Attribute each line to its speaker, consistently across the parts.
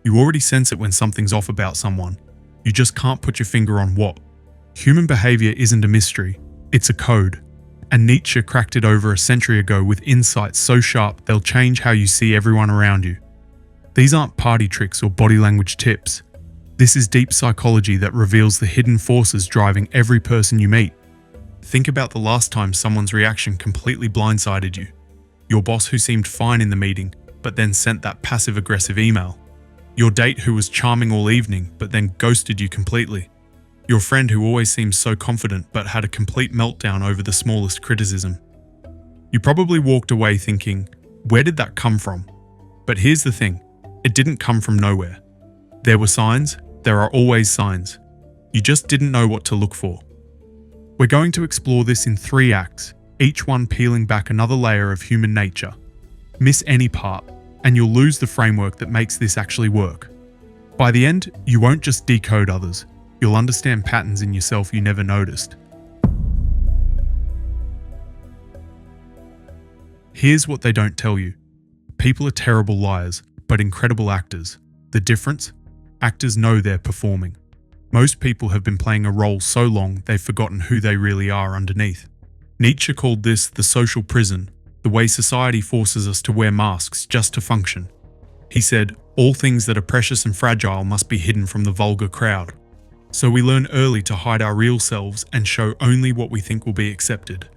Speaker 1: You already sense it when something's off about someone. You just can't put your finger on what. Human behavior isn't a mystery, it's a code. And Nietzsche cracked it over a century ago with insights so sharp they'll change how you see everyone around you. These aren't party tricks or body language tips. This is deep psychology that reveals the hidden forces driving every person you meet. Think about the last time someone's reaction completely blindsided you. Your boss who seemed fine in the meeting, but then sent that passive-aggressive email. Your date who was charming all evening, but then ghosted you completely. Your friend who always seemed so confident but had a complete meltdown over the smallest criticism. You probably walked away thinking, where did that come from? But here's the thing, it didn't come from nowhere. There were signs, there are always signs. You just didn't know what to look for. We're going to explore this in 3 acts, each one peeling back another layer of human nature. Miss any part, and you'll lose the framework that makes this actually work. By the end, you won't just decode others, you'll understand patterns in yourself you never noticed. Here's what they don't tell you. People are terrible liars, but incredible actors. The difference? Actors know they're performing. Most people have been playing a role so long they've forgotten who they really are underneath. Nietzsche called this the social prison, the way society forces us to wear masks just to function. He said, all things that are precious and fragile must be hidden from the vulgar crowd. So we learn early to hide our real selves and show only what we think will be accepted.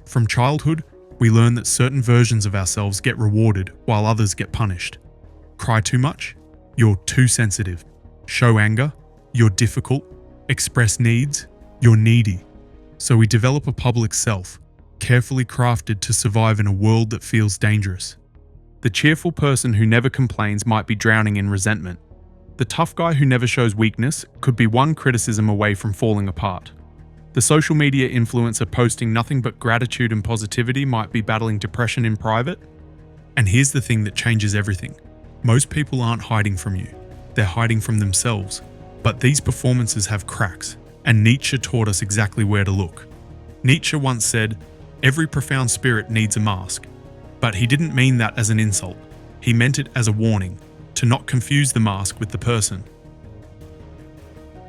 Speaker 1: From childhood, we learn that certain versions of ourselves get rewarded while others get punished. Cry too much? You're too sensitive. Show anger? You're difficult. Express needs? You're needy. So we develop a public self, carefully crafted to survive in a world that feels dangerous. The cheerful person who never complains might be drowning in resentment. The tough guy who never shows weakness could be one criticism away from falling apart. The social media influencer posting nothing but gratitude and positivity might be battling depression in private. And here's the thing that changes everything. Most people aren't hiding from you. They're hiding from themselves. But these performances have cracks, and Nietzsche taught us exactly where to look. Nietzsche once said, every profound spirit needs a mask. But he didn't mean that as an insult. He meant it as a warning, to not confuse the mask with the person.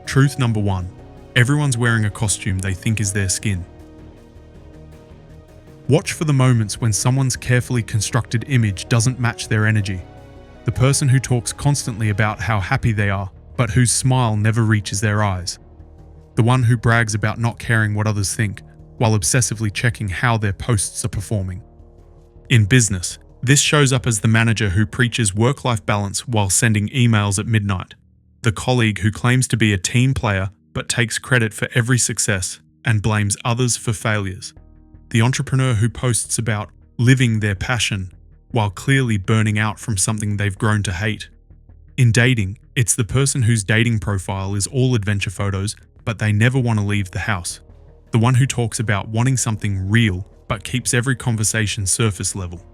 Speaker 1: Truth number 1. Everyone's wearing a costume they think is their skin. Watch for the moments when someone's carefully constructed image doesn't match their energy. The person who talks constantly about how happy they are, but whose smile never reaches their eyes. The one who brags about not caring what others think, while obsessively checking how their posts are performing. In business, this shows up as the manager who preaches work-life balance while sending emails at midnight. The colleague who claims to be a team player but takes credit for every success and blames others for failures. The entrepreneur who posts about living their passion while clearly burning out from something they've grown to hate. In dating, it's the person whose dating profile is all adventure photos, but they never want to leave the house. The one who talks about wanting something real, but keeps every conversation surface level.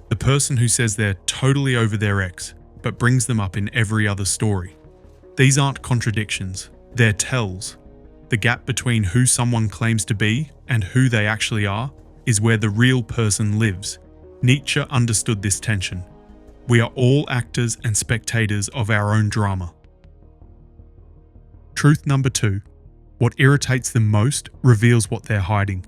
Speaker 1: The person who says they're totally over their ex, but brings them up in every other story. These aren't contradictions, they're tells. The gap between who someone claims to be and who they actually are is where the real person lives. Nietzsche understood this tension. We are all actors and spectators of our own drama. Truth number 2. What irritates them most reveals what they're hiding.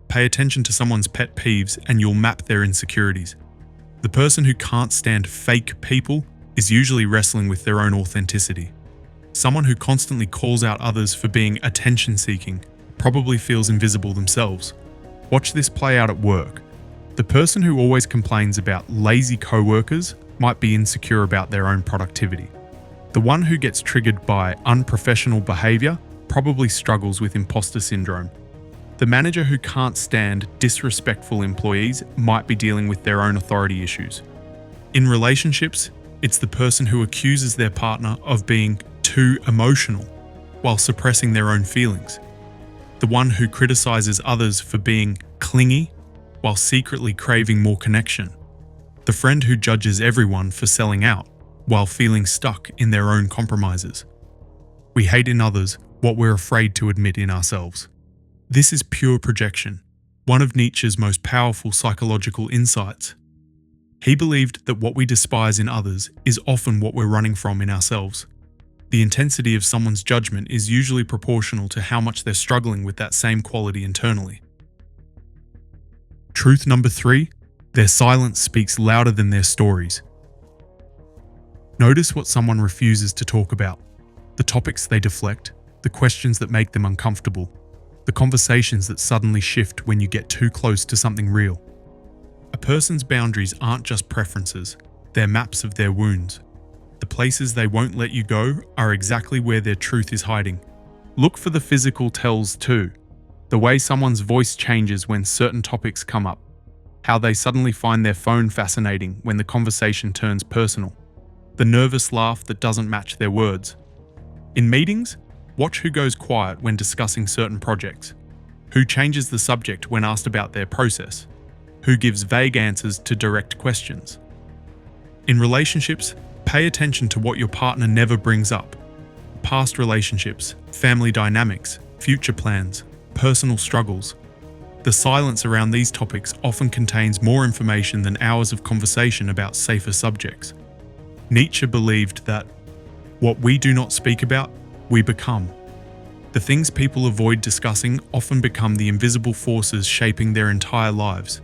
Speaker 1: Pay attention to someone's pet peeves and you'll map their insecurities. The person who can't stand fake people is usually wrestling with their own authenticity. Someone who constantly calls out others for being attention-seeking probably feels invisible themselves. Watch this play out at work. The person who always complains about lazy co-workers might be insecure about their own productivity. The one who gets triggered by unprofessional behavior probably struggles with imposter syndrome. The manager who can't stand disrespectful employees might be dealing with their own authority issues. In relationships, it's the person who accuses their partner of being too emotional while suppressing their own feelings. The one who criticizes others for being clingy while secretly craving more connection. The friend who judges everyone for selling out while feeling stuck in their own compromises. We hate in others what we're afraid to admit in ourselves. This is pure projection, one of Nietzsche's most powerful psychological insights. He believed that what we despise in others is often what we're running from in ourselves. The intensity of someone's judgment is usually proportional to how much they're struggling with that same quality internally. Truth number 3, their silence speaks louder than their stories. Notice what someone refuses to talk about, the topics they deflect, the questions that make them uncomfortable, the conversations that suddenly shift when you get too close to something real. A person's boundaries aren't just preferences, they're maps of their wounds. The places they won't let you go are exactly where their truth is hiding. Look for the physical tells too. The way someone's voice changes when certain topics come up. How they suddenly find their phone fascinating when the conversation turns personal. The nervous laugh that doesn't match their words. In meetings, watch who goes quiet when discussing certain projects. Who changes the subject when asked about their process. Who gives vague answers to direct questions. In relationships, pay attention to what your partner never brings up. Past relationships, family dynamics, future plans, personal struggles. The silence around these topics often contains more information than hours of conversation about safer subjects. Nietzsche believed that what we do not speak about, we become. The things people avoid discussing often become the invisible forces shaping their entire lives.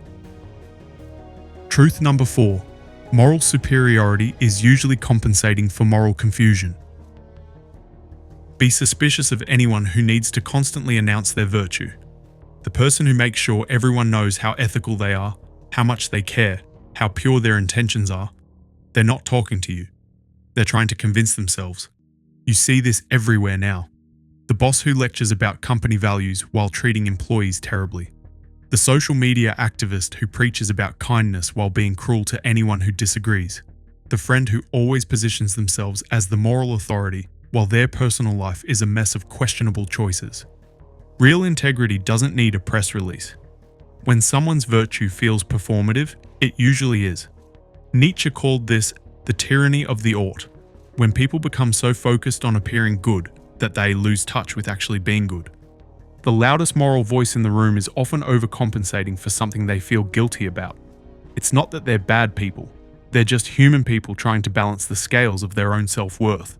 Speaker 1: Truth number 4. Moral superiority is usually compensating for moral confusion. Be suspicious of anyone who needs to constantly announce their virtue. The person who makes sure everyone knows how ethical they are, how much they care, how pure their intentions are. They're not talking to you. They're trying to convince themselves. You see this everywhere now. The boss who lectures about company values while treating employees terribly. The social media activist who preaches about kindness while being cruel to anyone who disagrees. The friend who always positions themselves as the moral authority while their personal life is a mess of questionable choices. Real integrity doesn't need a press release. When someone's virtue feels performative, it usually is. Nietzsche called this the tyranny of the ought, when people become so focused on appearing good that they lose touch with actually being good. The loudest moral voice in the room is often overcompensating for something they feel guilty about. It's not that they're bad people, they're just human people trying to balance the scales of their own self-worth.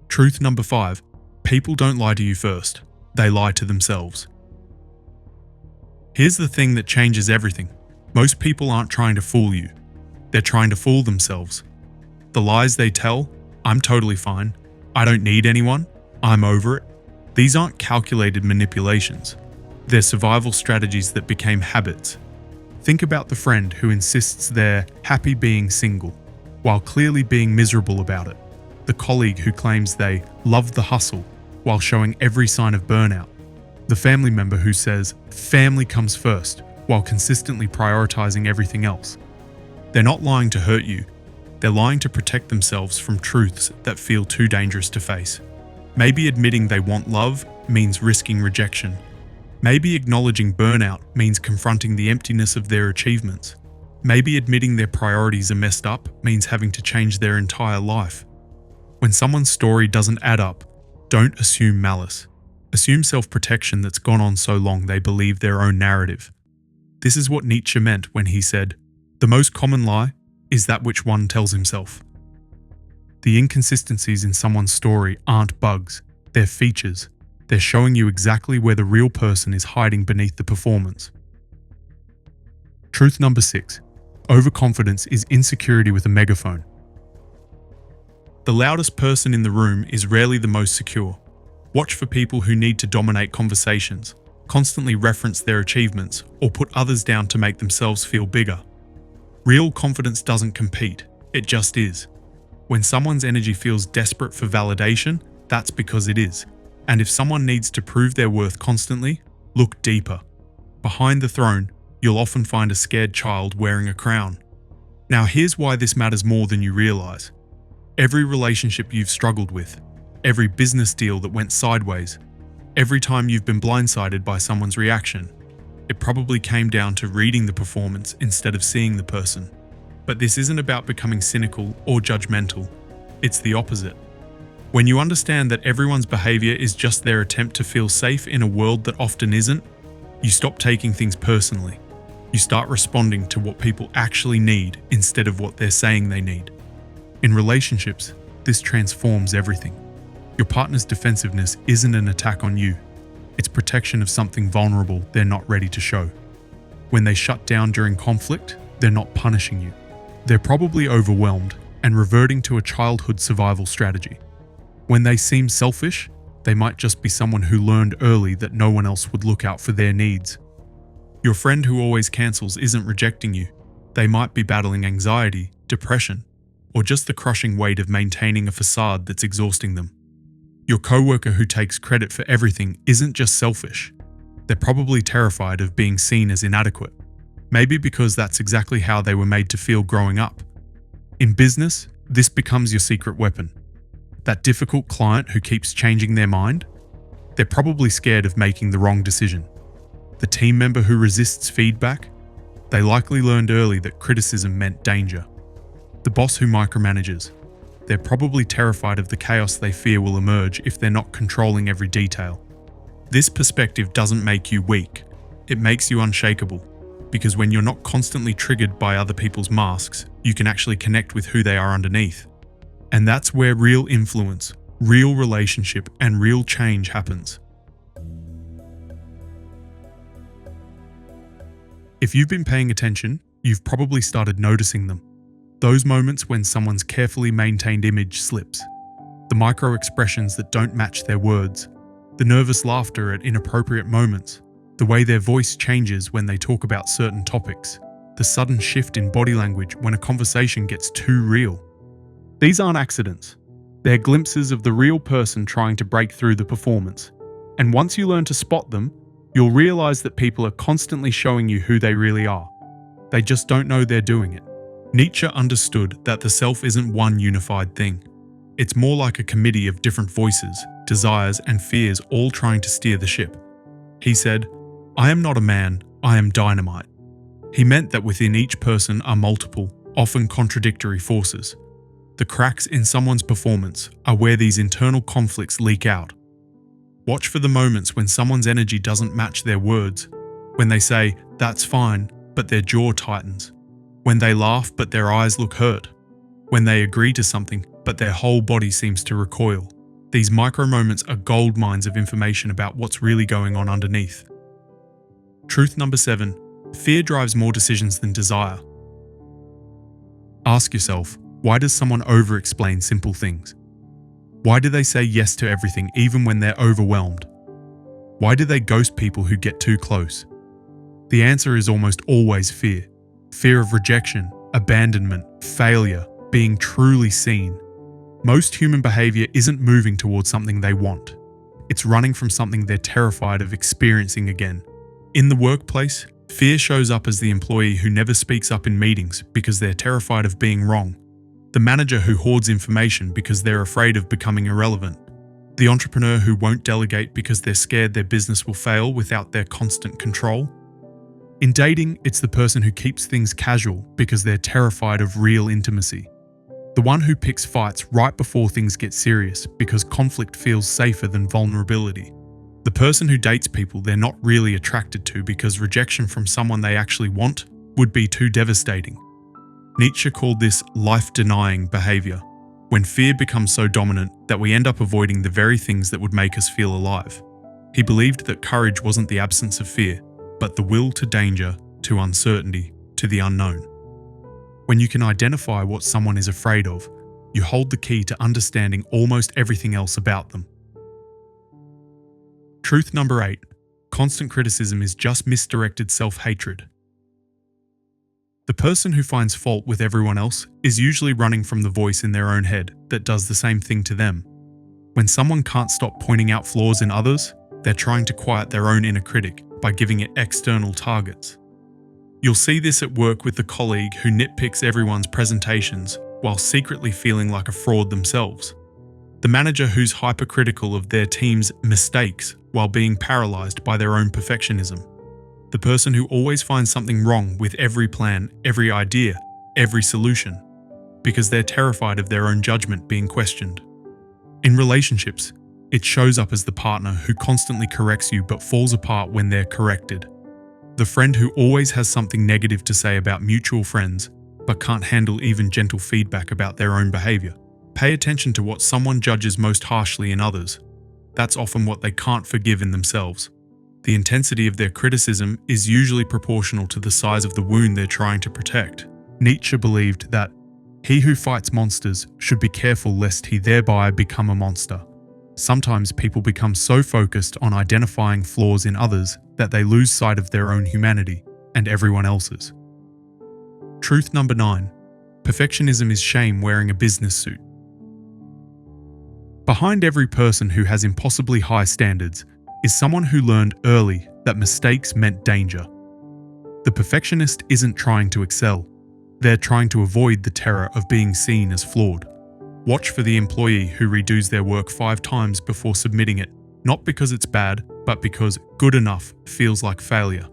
Speaker 1: Truth number 5. People don't lie to you first, they lie to themselves. Here's the thing that changes everything. Most people aren't trying to fool you. They're trying to fool themselves. The lies they tell, I'm totally fine, I don't need anyone, I'm over it. These aren't calculated manipulations. They're survival strategies that became habits. Think about the friend who insists they're happy being single, while clearly being miserable about it. The colleague who claims they love the hustle, while showing every sign of burnout. The family member who says family comes first, while consistently prioritizing everything else. They're not lying to hurt you. They're lying to protect themselves from truths that feel too dangerous to face. Maybe admitting they want love means risking rejection. Maybe acknowledging burnout means confronting the emptiness of their achievements. Maybe admitting their priorities are messed up means having to change their entire life. When someone's story doesn't add up, don't assume malice. Assume self-protection that's gone on so long they believe their own narrative. This is what Nietzsche meant when he said, "The most common lie is that which one tells himself." The inconsistencies in someone's story aren't bugs, they're features. They're showing you exactly where the real person is hiding beneath the performance. Truth number 6. Overconfidence is insecurity with a megaphone. The loudest person in the room is rarely the most secure. Watch for people who need to dominate conversations, constantly reference their achievements, or put others down to make themselves feel bigger. Real confidence doesn't compete, it just is. When someone's energy feels desperate for validation, that's because it is. And if someone needs to prove their worth constantly, look deeper. Behind the throne, you'll often find a scared child wearing a crown. Now here's why this matters more than you realize. Every relationship you've struggled with, every business deal that went sideways, every time you've been blindsided by someone's reaction, it probably came down to reading the performance instead of seeing the person. But this isn't about becoming cynical or judgmental. It's the opposite. When you understand that everyone's behavior is just their attempt to feel safe in a world that often isn't, you stop taking things personally. You start responding to what people actually need instead of what they're saying they need. In relationships, this transforms everything. Your partner's defensiveness isn't an attack on you. It's protection of something vulnerable they're not ready to show. When they shut down during conflict, they're not punishing you. They're probably overwhelmed and reverting to a childhood survival strategy. When they seem selfish, they might just be someone who learned early that no one else would look out for their needs. Your friend who always cancels isn't rejecting you. They might be battling anxiety, depression, or just the crushing weight of maintaining a facade that's exhausting them. Your coworker who takes credit for everything isn't just selfish. They're probably terrified of being seen as inadequate. Maybe because that's exactly how they were made to feel growing up. In business, this becomes your secret weapon. That difficult client who keeps changing their mind, they're probably scared of making the wrong decision. The team member who resists feedback, they likely learned early that criticism meant danger. The boss who micromanages, they're probably terrified of the chaos they fear will emerge if they're not controlling every detail. This perspective doesn't make you weak, it makes you unshakable, because when you're not constantly triggered by other people's masks, you can actually connect with who they are underneath. And that's where real influence, real relationship, and real change happens. If you've been paying attention, you've probably started noticing them. Those moments when someone's carefully maintained image slips. The micro expressions that don't match their words. The nervous laughter at inappropriate moments. The way their voice changes when they talk about certain topics. The sudden shift in body language when a conversation gets too real. These aren't accidents. They're glimpses of the real person trying to break through the performance. And once you learn to spot them, you'll realize that people are constantly showing you who they really are. They just don't know they're doing it. Nietzsche understood that the self isn't one unified thing. It's more like a committee of different voices, desires, and fears all trying to steer the ship. He said, "I am not a man, I am dynamite." He meant that within each person are multiple, often contradictory forces. The cracks in someone's performance are where these internal conflicts leak out. Watch for the moments when someone's energy doesn't match their words, when they say, "That's fine," but their jaw tightens, when they laugh but their eyes look hurt, when they agree to something but their whole body seems to recoil. These micro moments are gold mines of information about what's really going on underneath. Truth number 7. Fear drives more decisions than desire. Ask yourself, why does someone over-explain simple things? Why do they say yes to everything even when they're overwhelmed? Why do they ghost people who get too close? The answer is almost always fear. Fear of rejection, abandonment, failure, being truly seen. Most human behavior isn't moving towards something they want. It's running from something they're terrified of experiencing again. In the workplace, fear shows up as the employee who never speaks up in meetings because they're terrified of being wrong. The manager who hoards information because they're afraid of becoming irrelevant. The entrepreneur who won't delegate because they're scared their business will fail without their constant control. In dating, it's the person who keeps things casual because they're terrified of real intimacy. The one who picks fights right before things get serious because conflict feels safer than vulnerability. The person who dates people they're not really attracted to because rejection from someone they actually want would be too devastating. Nietzsche called this life-denying behavior, when fear becomes so dominant that we end up avoiding the very things that would make us feel alive. He believed that courage wasn't the absence of fear, but the will to danger, to uncertainty, to the unknown. When you can identify what someone is afraid of, you hold the key to understanding almost everything else about them. Truth number 8. Constant criticism is just misdirected self-hatred. The person who finds fault with everyone else is usually running from the voice in their own head that does the same thing to them. When someone can't stop pointing out flaws in others, they're trying to quiet their own inner critic by giving it external targets. You'll see this at work with the colleague who nitpicks everyone's presentations while secretly feeling like a fraud themselves. The manager who's hypercritical of their team's mistakes while being paralyzed by their own perfectionism. The person who always finds something wrong with every plan, every idea, every solution, because they're terrified of their own judgment being questioned. In relationships, it shows up as the partner who constantly corrects you but falls apart when they're corrected. The friend who always has something negative to say about mutual friends, but can't handle even gentle feedback about their own behavior. Pay attention to what someone judges most harshly in others. That's often what they can't forgive in themselves. The intensity of their criticism is usually proportional to the size of the wound they're trying to protect. Nietzsche believed that he who fights monsters should be careful lest he thereby become a monster. Sometimes people become so focused on identifying flaws in others that they lose sight of their own humanity and everyone else's. Truth number 9. Perfectionism is shame wearing a business suit. Behind every person who has impossibly high standards is someone who learned early that mistakes meant danger. The perfectionist isn't trying to excel. They're trying to avoid the terror of being seen as flawed. Watch for the employee who redoes their work 5 times before submitting it, not because it's bad, but because good enough feels like failure.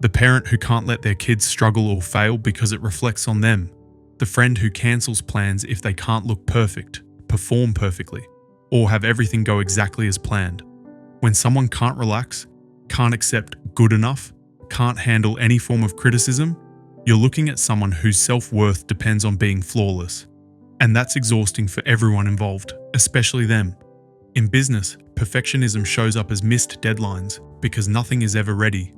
Speaker 1: The parent who can't let their kids struggle or fail because it reflects on them. The friend who cancels plans if they can't look perfect, perform perfectly, or have everything go exactly as planned. When someone can't relax, can't accept good enough, can't handle any form of criticism, you're looking at someone whose self-worth depends on being flawless. And that's exhausting for everyone involved, especially them. In business, perfectionism shows up as missed deadlines because nothing is ever ready.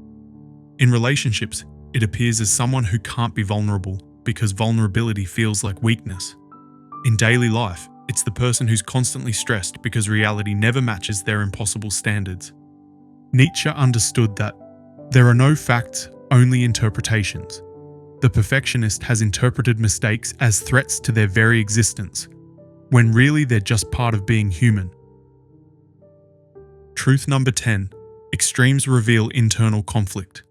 Speaker 1: In relationships, it appears as someone who can't be vulnerable because vulnerability feels like weakness. In daily life, it's the person who's constantly stressed because reality never matches their impossible standards. Nietzsche understood that there are no facts, only interpretations. The perfectionist has interpreted mistakes as threats to their very existence, when really they're just part of being human. Truth number 10. Extremes reveal internal conflict.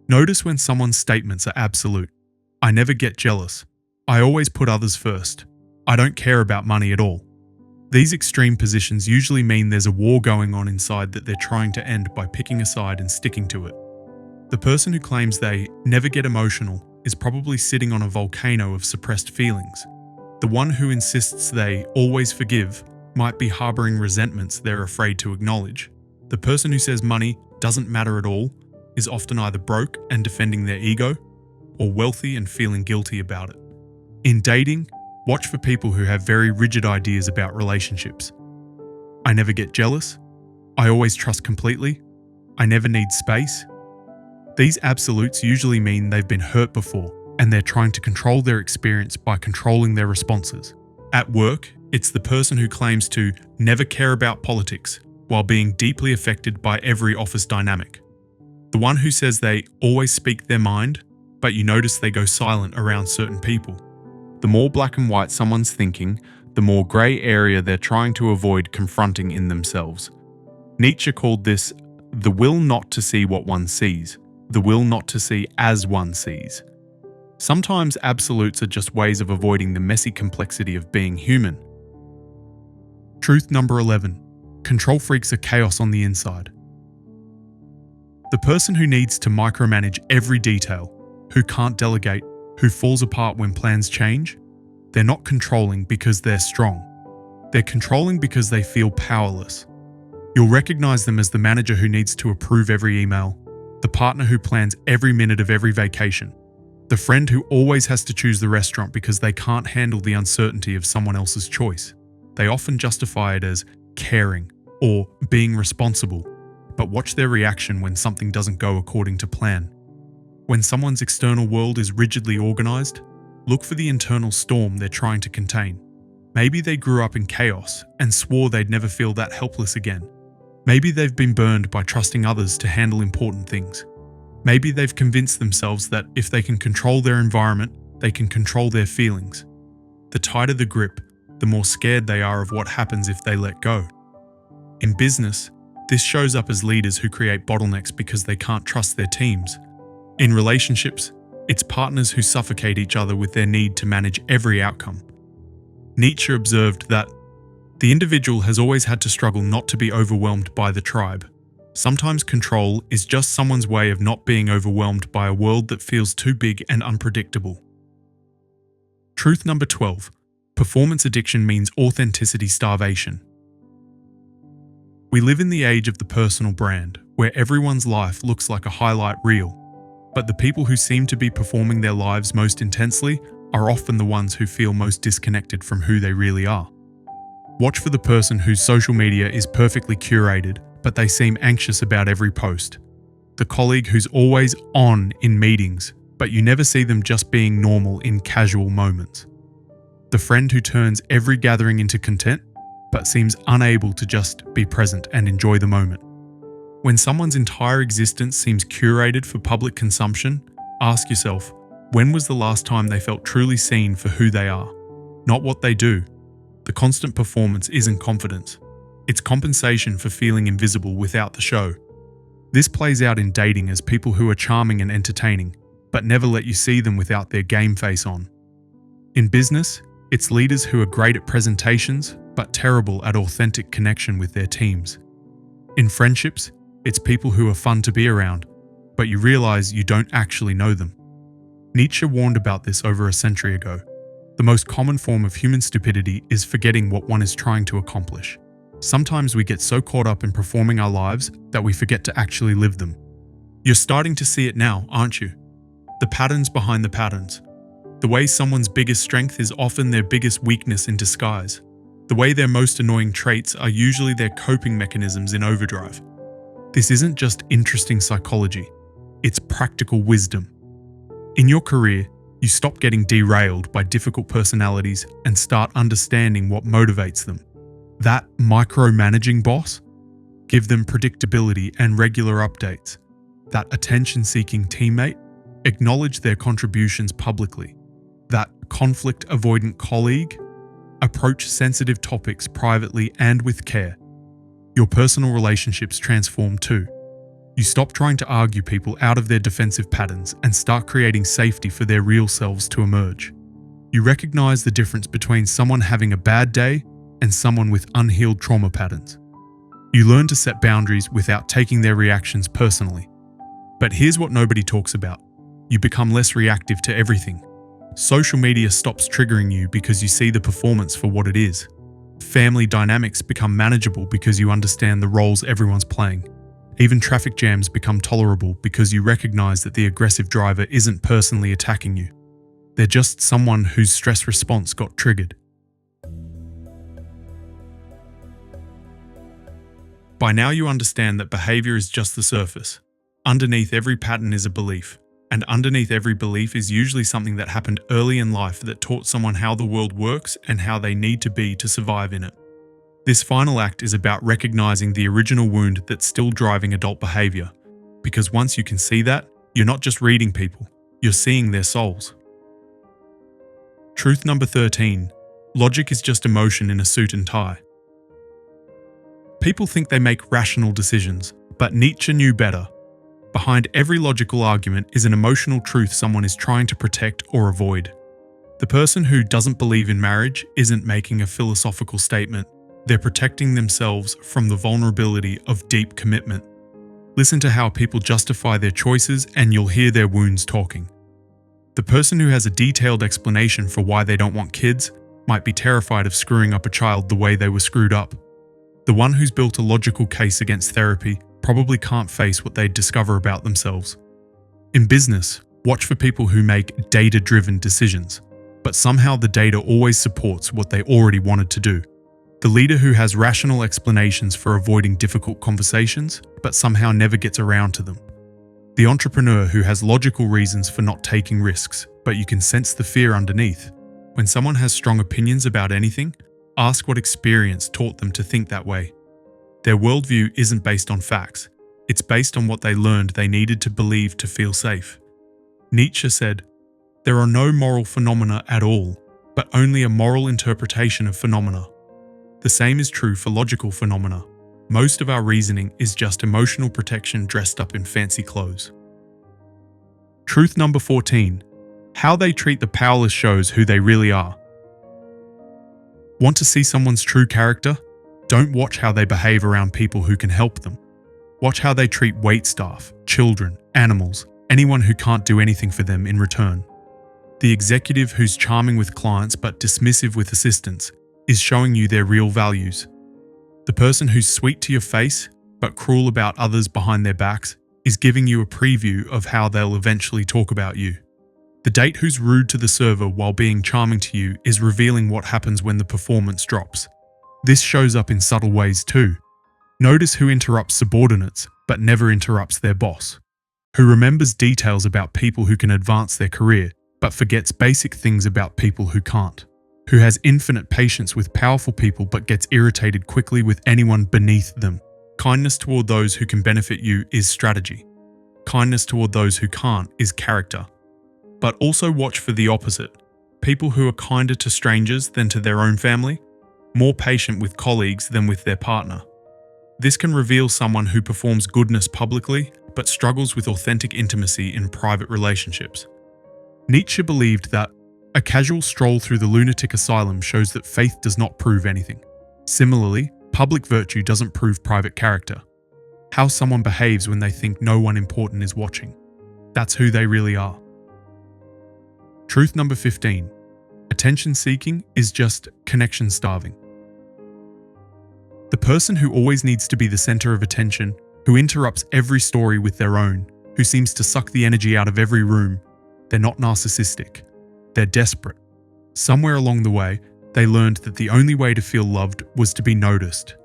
Speaker 1: Notice when someone's statements are absolute. I never get jealous. I always put others first. I don't care about money at all. These extreme positions usually mean there's a war going on inside that they're trying to end by picking a side and sticking to it. The person who claims they never get emotional is probably sitting on a volcano of suppressed feelings. The one who insists they always forgive might be harboring resentments they're afraid to acknowledge. The person who says money doesn't matter at all is often either broke and defending their ego, or wealthy and feeling guilty about it. In dating, watch for people who have very rigid ideas about relationships. I never get jealous. I always trust completely. I never need space. These absolutes usually mean they've been hurt before, and they're trying to control their experience by controlling their responses. At work, it's the person who claims to never care about politics while being deeply affected by every office dynamic. The one who says they always speak their mind, but you notice they go silent around certain people. The more black and white someone's thinking, the more grey area they're trying to avoid confronting in themselves. Nietzsche called this the will not to see what one sees, the will not to see as one sees. Sometimes absolutes are just ways of avoiding the messy complexity of being human. Truth number 11. Control freaks are chaos on the inside. The person who needs to micromanage every detail, who can't delegate, who falls apart when plans change, they're not controlling because they're strong. They're controlling because they feel powerless. You'll recognize them as the manager who needs to approve every email, the partner who plans every minute of every vacation, the friend who always has to choose the restaurant because they can't handle the uncertainty of someone else's choice. They often justify it as caring or being responsible, but watch their reaction when something doesn't go according to plan. When someone's external world is rigidly organized, look for the internal storm they're trying to contain. Maybe they grew up in chaos and swore they'd never feel that helpless again. Maybe they've been burned by trusting others to handle important things. Maybe they've convinced themselves that if they can control their environment, they can control their feelings. The tighter the grip, the more scared they are of what happens if they let go. In business, this shows up as leaders who create bottlenecks because they can't trust their teams. In relationships, it's partners who suffocate each other with their need to manage every outcome. Nietzsche observed that the individual has always had to struggle not to be overwhelmed by the tribe. Sometimes control is just someone's way of not being overwhelmed by a world that feels too big and unpredictable. Truth number 12. Performance addiction means authenticity starvation. We live in the age of the personal brand, where everyone's life looks like a highlight reel. But the people who seem to be performing their lives most intensely are often the ones who feel most disconnected from who they really are. Watch for the person whose social media is perfectly curated, but they seem anxious about every post. The colleague who's always on in meetings, but you never see them just being normal in casual moments. The friend who turns every gathering into content, but seems unable to just be present and enjoy the moment. When someone's entire existence seems curated for public consumption, ask yourself, when was the last time they felt truly seen for who they are? Not what they do. The constant performance isn't confidence. It's compensation for feeling invisible without the show. This plays out in dating as people who are charming and entertaining, but never let you see them without their game face on. In business, it's leaders who are great at presentations, but terrible at authentic connection with their teams. In friendships, it's people who are fun to be around, but you realize you don't actually know them. Nietzsche warned about this over a century ago. The most common form of human stupidity is forgetting what one is trying to accomplish. Sometimes we get so caught up in performing our lives that we forget to actually live them. You're starting to see it now, aren't you? The patterns behind the patterns. The way someone's biggest strength is often their biggest weakness in disguise. The way their most annoying traits are usually their coping mechanisms in overdrive. This isn't just interesting psychology, it's practical wisdom. In your career, you stop getting derailed by difficult personalities and start understanding what motivates them. That micromanaging boss? Give them predictability and regular updates. That attention-seeking teammate? Acknowledge their contributions publicly. That conflict-avoidant colleague? Approach sensitive topics privately and with care. Your personal relationships transform too. You stop trying to argue people out of their defensive patterns and start creating safety for their real selves to emerge. You recognize the difference between someone having a bad day and someone with unhealed trauma patterns. You learn to set boundaries without taking their reactions personally. But here's what nobody talks about. You become less reactive to everything. Social media stops triggering you because you see the performance for what it is. Family dynamics become manageable because you understand the roles everyone's playing. Even traffic jams become tolerable because you recognize that the aggressive driver isn't personally attacking you. They're just someone whose stress response got triggered. By now you understand that behavior is just the surface. Underneath every pattern is a belief, and underneath every belief is usually something that happened early in life that taught someone how the world works and how they need to be to survive in it. This final act is about recognizing the original wound that's still driving adult behavior, because once you can see that, you're not just reading people, you're seeing their souls. Truth number 13. Logic is just emotion in a suit and tie. People think they make rational decisions, but Nietzsche knew better. Behind every logical argument is an emotional truth someone is trying to protect or avoid. The person who doesn't believe in marriage isn't making a philosophical statement. They're protecting themselves from the vulnerability of deep commitment. Listen to how people justify their choices and you'll hear their wounds talking. The person who has a detailed explanation for why they don't want kids might be terrified of screwing up a child the way they were screwed up. The one who's built a logical case against therapy probably can't face what they'd discover about themselves. In business, watch for people who make data-driven decisions, but somehow the data always supports what they already wanted to do. The leader who has rational explanations for avoiding difficult conversations, but somehow never gets around to them. The entrepreneur who has logical reasons for not taking risks, but you can sense the fear underneath. When someone has strong opinions about anything, ask what experience taught them to think that way. Their worldview isn't based on facts. It's based on what they learned they needed to believe to feel safe. Nietzsche said, "There are no moral phenomena at all, but only a moral interpretation of phenomena." The same is true for logical phenomena. Most of our reasoning is just emotional protection dressed up in fancy clothes. Truth number 14. How they treat the powerless shows who they really are. Want to see someone's true character? Don't watch how they behave around people who can help them. Watch how they treat waitstaff, children, animals, anyone who can't do anything for them in return. The executive who's charming with clients but dismissive with assistants is showing you their real values. The person who's sweet to your face but cruel about others behind their backs, is giving you a preview of how they'll eventually talk about you. The date who's rude to the server while being charming to you is revealing what happens when the performance drops. This shows up in subtle ways too. Notice who interrupts subordinates, but never interrupts their boss. Who remembers details about people who can advance their career, but forgets basic things about people who can't. Who has infinite patience with powerful people but gets irritated quickly with anyone beneath them. Kindness toward those who can benefit you is strategy. Kindness toward those who can't is character. But also watch for the opposite. People who are kinder to strangers than to their own family, more patient with colleagues than with their partner. This can reveal someone who performs goodness publicly but struggles with authentic intimacy in private relationships. Nietzsche believed that a casual stroll through the lunatic asylum shows that faith does not prove anything. Similarly, public virtue doesn't prove private character. How someone behaves when they think no one important is watching. That's who they really are. Truth number 15. Attention seeking is just connection starving. The person who always needs to be the center of attention, who interrupts every story with their own, who seems to suck the energy out of every room, they're not narcissistic. They're desperate. Somewhere along the way, they learned that the only way to feel loved was to be noticed.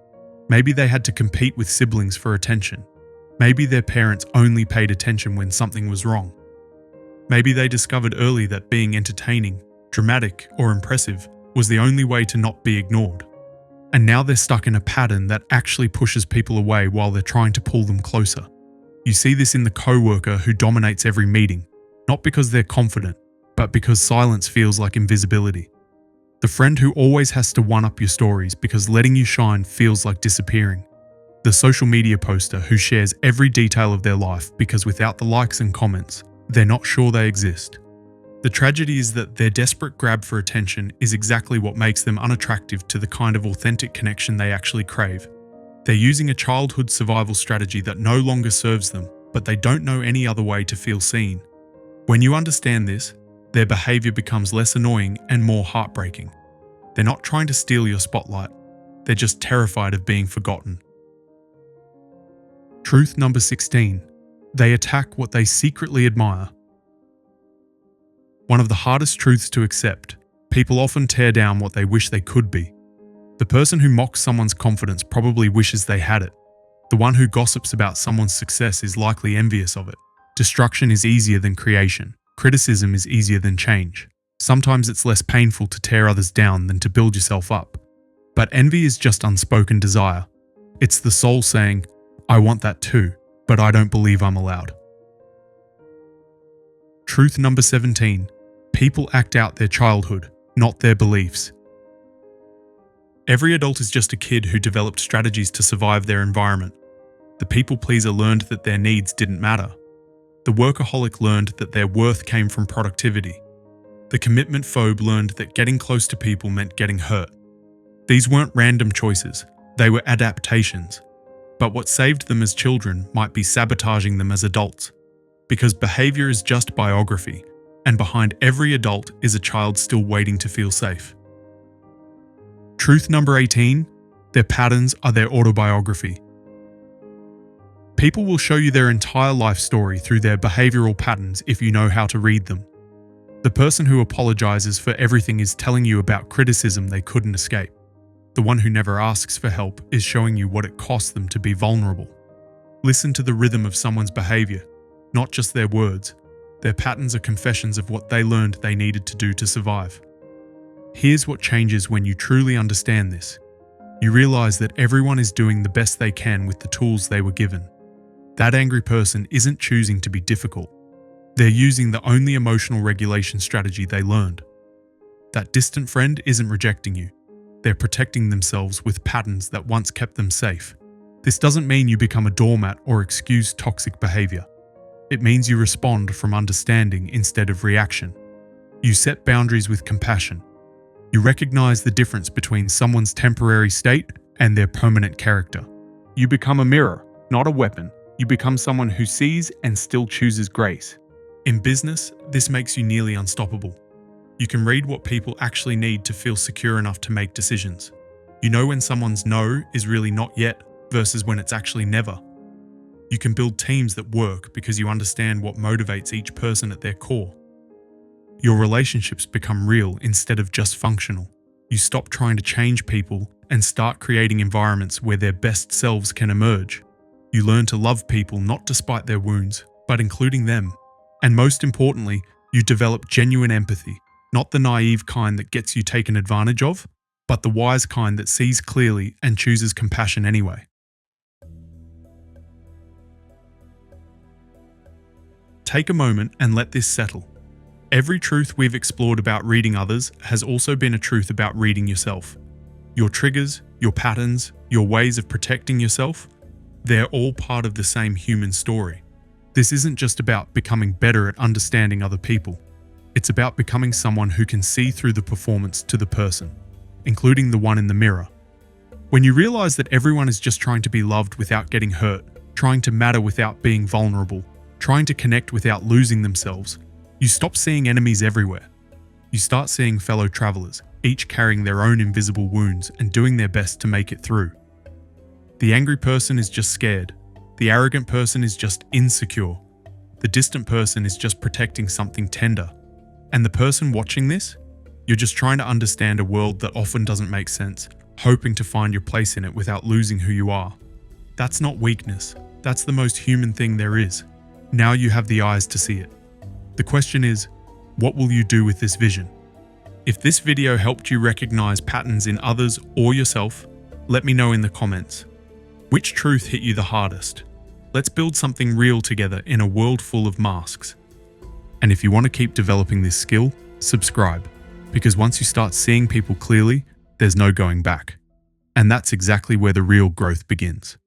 Speaker 1: Maybe they had to compete with siblings for attention. Maybe their parents only paid attention when something was wrong. Maybe they discovered early that being entertaining, dramatic, or impressive was the only way to not be ignored. And now they're stuck in a pattern that actually pushes people away while they're trying to pull them closer. You see this in the coworker who dominates every meeting, not because they're confident, but because silence feels like invisibility. The friend who always has to one-up your stories because letting you shine feels like disappearing. The social media poster who shares every detail of their life because without the likes and comments, they're not sure they exist. The tragedy is that their desperate grab for attention is exactly what makes them unattractive to the kind of authentic connection they actually crave. They're using a childhood survival strategy that no longer serves them, but they don't know any other way to feel seen. When you understand this, their behavior becomes less annoying and more heartbreaking. They're not trying to steal your spotlight. They're just terrified of being forgotten. Truth number 16. They attack what they secretly admire. One of the hardest truths to accept, people often tear down what they wish they could be. The person who mocks someone's confidence probably wishes they had it. The one who gossips about someone's success is likely envious of it. Destruction is easier than creation. Criticism is easier than change. Sometimes it's less painful to tear others down than to build yourself up. But envy is just unspoken desire. It's the soul saying, I want that too, but I don't believe I'm allowed. Truth number 17. People act out their childhood, not their beliefs. Every adult is just a kid who developed strategies to survive their environment. The people pleaser learned that their needs didn't matter. The workaholic learned that their worth came from productivity. The commitment phobe learned that getting close to people meant getting hurt. These weren't random choices, they were adaptations. But what saved them as children might be sabotaging them as adults. Because behavior is just biography, and behind every adult is a child still waiting to feel safe. Truth number 18. Their patterns are their autobiography. People will show you their entire life story through their behavioral patterns if you know how to read them. The person who apologizes for everything is telling you about criticism they couldn't escape. The one who never asks for help is showing you what it costs them to be vulnerable. Listen to the rhythm of someone's behavior, not just their words. Their patterns are confessions of what they learned they needed to do to survive. Here's what changes when you truly understand this. You realize that everyone is doing the best they can with the tools they were given. That angry person isn't choosing to be difficult. They're using the only emotional regulation strategy they learned. That distant friend isn't rejecting you. They're protecting themselves with patterns that once kept them safe. This doesn't mean you become a doormat or excuse toxic behavior. It means you respond from understanding instead of reaction. You set boundaries with compassion. You recognize the difference between someone's temporary state and their permanent character. You become a mirror, not a weapon. You become someone who sees and still chooses grace. In business, this makes you nearly unstoppable. You can read what people actually need to feel secure enough to make decisions. You know when someone's no is really not yet, versus when it's actually never. You can build teams that work because you understand what motivates each person at their core. Your relationships become real instead of just functional. You stop trying to change people and start creating environments where their best selves can emerge. You learn to love people not despite their wounds, but including them. And most importantly, you develop genuine empathy, not the naive kind that gets you taken advantage of, but the wise kind that sees clearly and chooses compassion anyway. Take a moment and let this settle. Every truth we've explored about reading others has also been a truth about reading yourself. Your triggers, your patterns, your ways of protecting yourself, they're all part of the same human story. This isn't just about becoming better at understanding other people. It's about becoming someone who can see through the performance to the person, including the one in the mirror. When you realize that everyone is just trying to be loved without getting hurt, trying to matter without being vulnerable, trying to connect without losing themselves, you stop seeing enemies everywhere. You start seeing fellow travelers, each carrying their own invisible wounds and doing their best to make it through. The angry person is just scared. The arrogant person is just insecure. The distant person is just protecting something tender. And the person watching this? You're just trying to understand a world that often doesn't make sense, hoping to find your place in it without losing who you are. That's not weakness. That's the most human thing there is. Now you have the eyes to see it. The question is, what will you do with this vision? If this video helped you recognize patterns in others or yourself, let me know in the comments. Which truth hit you the hardest? Let's build something real together in a world full of masks. And if you want to keep developing this skill, subscribe, because once you start seeing people clearly, there's no going back. And that's exactly where the real growth begins.